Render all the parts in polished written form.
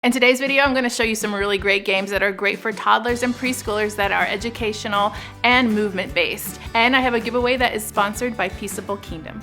In today's video, I'm going to show you some really great games that are great for toddlers and preschoolers that are educational and movement based. And I have a giveaway that is sponsored by Peaceable Kingdom.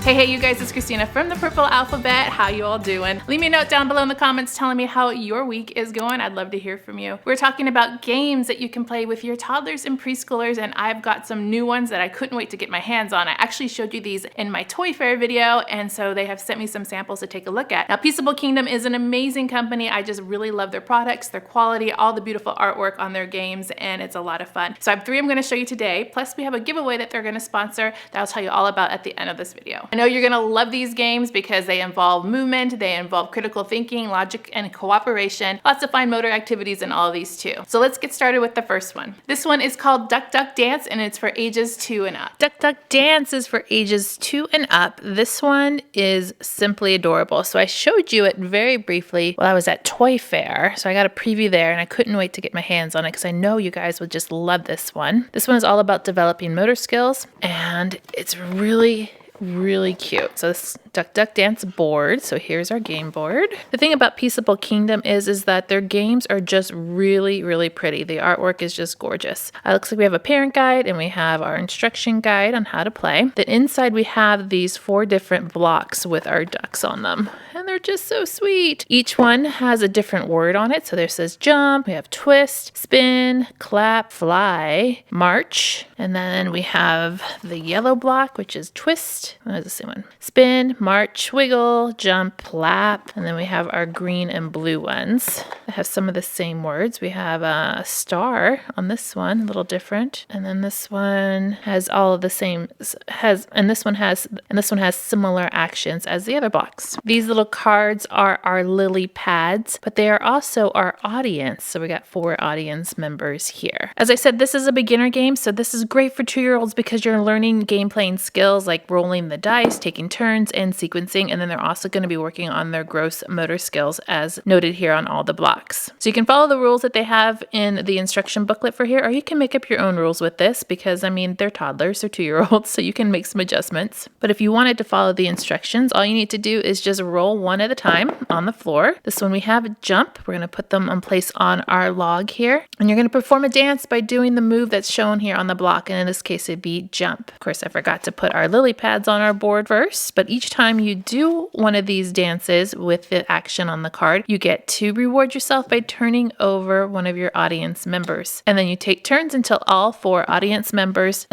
Hey you guys, it's Christina from the Purple Alphabet. How you all doing? Leave me a note down below in the comments telling me how your week is going. I'd love to hear from you. We're talking about games that you can play with your toddlers and preschoolers, and I've got some new ones that I couldn't wait to get my hands on. I actually showed you these in my Toy Fair video, and so they have sent me some samples to take a look at. Now, Peaceable Kingdom is an amazing company. I just really love their products, their quality, all the beautiful artwork on their games, and it's a lot of fun. So I have 3 I'm going to show you today, plus we have a giveaway that they're going to sponsor that I'll tell you all about at the end of this video. I know you're going to love these games because they involve movement, they involve critical thinking, logic, and cooperation. Lots of fine motor activities in all of these too. So let's get started with the first one. This one is called Duck Duck Dance, and it's for ages 2 and up. Duck Duck Dance is for ages 2 and up. This one is simply adorable. So I showed you it very briefly while I was at Toy Fair. So I got a preview there and I couldn't wait to get my hands on it because I know you guys would just love this one. This one is all about developing motor skills, and it's really cute. So this Duck Duck Dance board. So here's our game board. The thing about Peaceable Kingdom is that their games are just really pretty. The artwork is just gorgeous. It looks like we have a parent guide and we have our instruction guide on how to play. Then inside we have these 4 different blocks with our ducks on them. And they're just so sweet. Each one has a different word on it. So there says jump, we have twist, spin, clap, fly, march. And then we have the yellow block, which is twist. That's the same one. Spin, march, wiggle, jump, clap. And then we have our green and blue ones that have some of the same words. We have a star on this one, a little different. And then this one has all of the same, and this one has similar actions as the other blocks. These little cards are our lily pads, but they are also our audience. So we got 4 audience members here. As I said, this is a beginner game, so this is great for 2-year-olds because you're learning game playing skills like rolling the dice, taking turns, and sequencing. And then they're also going to be working on their gross motor skills as noted here on all the blocks. So you can follow the rules that they have in the instruction booklet for here, or you can make up your own rules with this because, I mean, they're toddlers, they're 2-year-olds, so you can make some adjustments. But if you wanted to follow the instructions, all you need to do is just roll one at a time on the floor. This one we have a jump. We're going to put them in place on our log here. And you're going to perform a dance by doing the move that's shown here on the block. And in this case, it'd be jump. Of course, I forgot to put our lily pads on our board first. But each time you do one of these dances with the action on the card, you get to reward yourself by turning over one of your audience members. And then you take turns until all 4 audience members.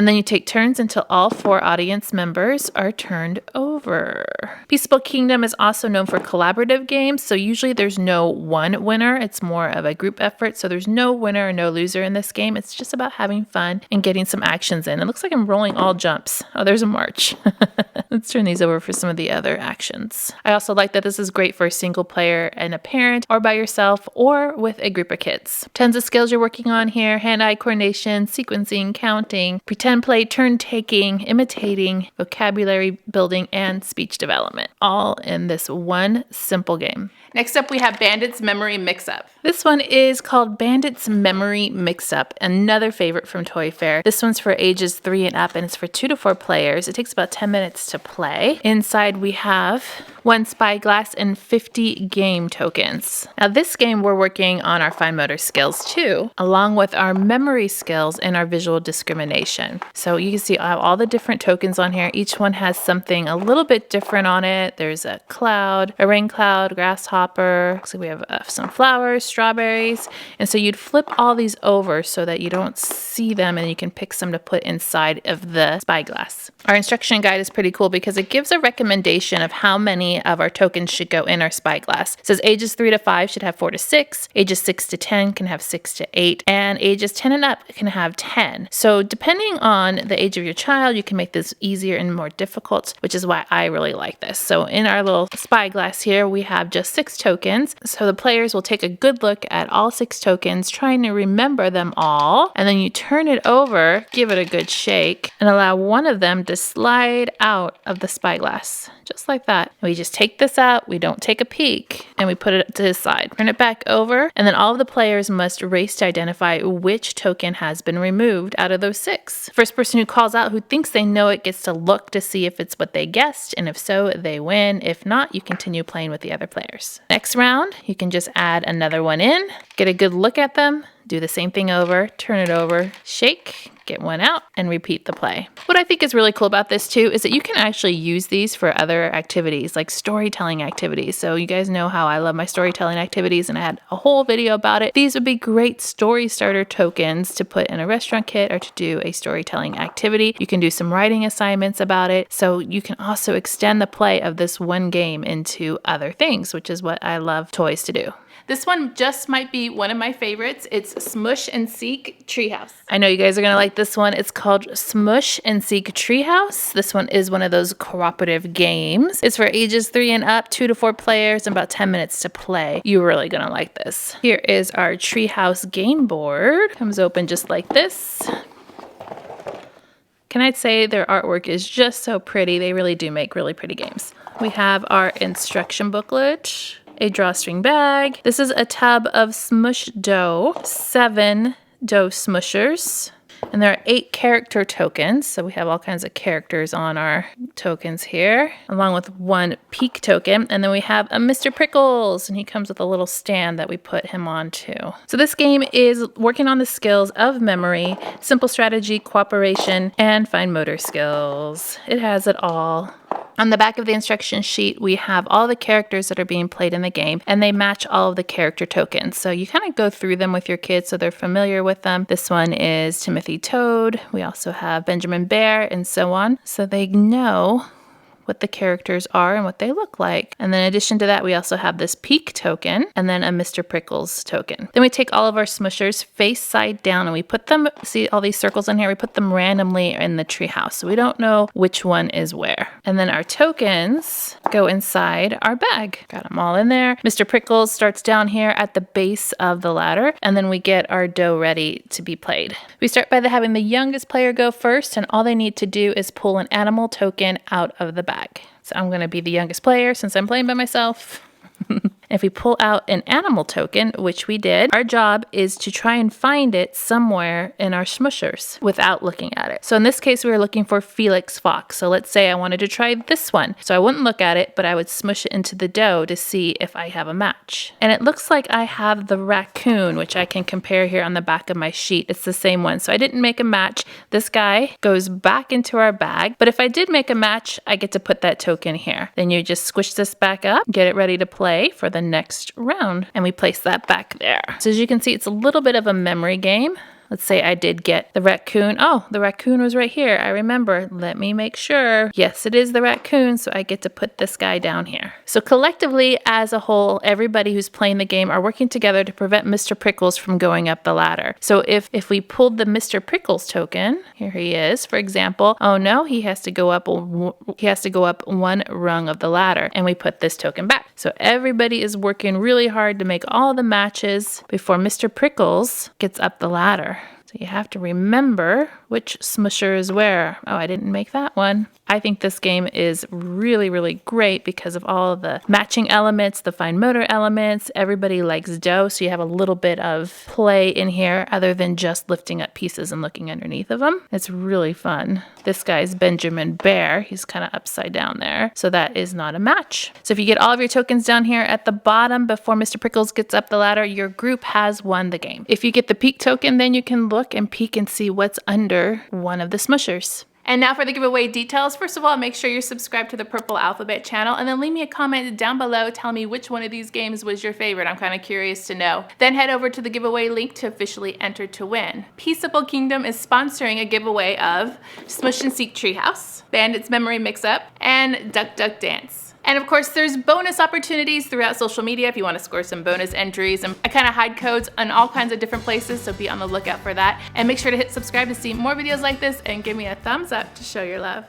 Are turned over. Peaceable Kingdom is also known for collaborative games, so usually there's no one winner. It's more of a group effort, so there's no winner or no loser in this game. It's just about having fun and getting some actions in. It looks like I'm rolling all jumps. Oh, there's a march. Let's turn these over for some of the other actions. I also like that this is great for a single player and a parent, or by yourself, or with a group of kids. Tons of skills you're working on here: hand-eye coordination, sequencing, counting, pretend play, turn taking, imitating, vocabulary building, and speech development, all in this one simple game. Next up, we have Bandit's Memory Mix-Up. This one is called Bandit's Memory Mix-Up, another favorite from Toy Fair. This one's for ages 3 and up, and it's for 2 to 4 players. It takes about 10 minutes to play. Inside, we have 1 spyglass and 50 game tokens. Now, this game, we're working on our fine motor skills too, along with our memory skills and our visual discrimination. So you can see I have all the different tokens on here. Each one has something a little bit different on it. There's a cloud, a rain cloud, grasshopper. Looks like we have some flowers, strawberries. And so you'd flip all these over so that you don't see them and you can pick some to put inside of the spyglass. Our instruction guide is pretty cool because it gives a recommendation of how many of our tokens should go in our spyglass. It says ages 3 to 5 should have 4 to 6, ages 6 to 10 can have 6 to 8, and ages 10 and up can have 10. So depending on the age of your child, you can make this easier and more difficult, which is why I really like this. So in our little spyglass here, we have just 6 tokens. So the players will take a good look at all 6 tokens, trying to remember them all, and then you turn it over, give it a good shake, and allow one of them to slide slide out of the spyglass, just like that. And we just take this out, we don't take a peek, and we put it to his side. Turn it back over, and then all of the players must race to identify which token has been removed out of those 6. First person who calls out who thinks they know it gets to look to see if it's what they guessed, and if so, they win. If not, you continue playing with the other players. Next round, you can just add another one in, get a good look at them, do the same thing over, turn it over, shake, get one out, and repeat the play. What I think is really cool about this too is that you can actually use these for other activities, like storytelling activities. So you guys know how I love my storytelling activities, and I had a whole video about it. These would be great story starter tokens to put in a restaurant kit or to do a storytelling activity. You can do some writing assignments about it. So you can also extend the play of this one game into other things, which is what I love toys to do. This one just might be one of my favorites. It's Smush and Seek Treehouse. I know you guys are gonna like this one. It's called Smush and Seek Treehouse. This one is one of those cooperative games. It's for ages 3 and up, 2 to 4 players, and about 10 minutes to play. You're really gonna like this. Here is our Treehouse game board. Comes open just like this. Can I say their artwork is just so pretty? They really do make really pretty games. We have our instruction booklet, a drawstring bag. This is a tub of smush dough, 7 dough smushers, and there are 8 character tokens. So we have all kinds of characters on our tokens here, along with 1 peak token. And then we have a Mr. Prickles, and he comes with a little stand that we put him on too. So this game is working on the skills of memory, simple strategy, cooperation, and fine motor skills. It has it all. On the back of the instruction sheet, we have all the characters that are being played in the game, and they match all of the character tokens. So you kind of go through them with your kids so they're familiar with them. This one is Timothy Toad. We also have Benjamin Bear and so on. So they know what the characters are and what they look like. And then in addition to that, we also have this peak token and then a Mr. Prickles token. Then we take all of our smushers face side down and we put them, see all these circles in here, we put them randomly in the treehouse. So we don't know which one is where. And then our tokens go inside our bag. Got them all in there. Mr. Prickles starts down here at the base of the ladder, and then we get our dough ready to be played. We start by having the youngest player go first, and all they need to do is pull an animal token out of the bag. So I'm going to be the youngest player since I'm playing by myself. If we pull out an animal token, which we did, our job is to try and find it somewhere in our smushers without looking at it. So in this case, we were looking for Felix Fox. So let's say I wanted to try this one. So I wouldn't look at it, but I would smush it into the dough to see if I have a match. And it looks like I have the raccoon, which I can compare here on the back of my sheet. It's the same one. So I didn't make a match. This guy goes back into our bag. But if I did make a match, I get to put that token here. Then you just squish this back up, get it ready to play for the next round, and we place that back there. So as you can see, it's a little bit of a memory game. Let's say I did get the raccoon. Oh, the raccoon was right here. I remember. Let me make sure. Yes, it is the raccoon, so I get to put this guy down here. So collectively, as a whole, everybody who's playing the game are working together to prevent Mr. Prickles from going up the ladder. So if we pulled the Mr. Prickles token, here he is, for example, oh no, he has to go up one rung of the ladder, and we put this token back. So everybody is working really hard to make all the matches before Mr. Prickles gets up the ladder. So you have to remember which smusher is where. Oh, I didn't make that one. I think this game is really, really great because of all of the matching elements, the fine motor elements. Everybody likes dough, so you have a little bit of play in here other than just lifting up pieces and looking underneath of them. It's really fun. This guy's Benjamin Bear. He's kind of upside down there, so that is not a match. So if you get all of your tokens down here at the bottom before Mr. Prickles gets up the ladder, your group has won the game. If you get the peek token, then you can look and peek and see what's under one of the smushers. And now for the giveaway details. First of all, make sure you're subscribed to the Purple Alphabet channel, and then leave me a comment down below telling me which one of these games was your favorite. I'm kind of curious to know. Then head over to the giveaway link to officially enter to win. Peaceable Kingdom is sponsoring a giveaway of Smush and Seek Treehouse, Bandits Memory Mix-Up, and Duck Duck Dance. And of course, there's bonus opportunities throughout social media if you want to score some bonus entries. And I kind of hide codes on all kinds of different places, so be on the lookout for that. And make sure to hit subscribe to see more videos like this and give me a thumbs up to show your love.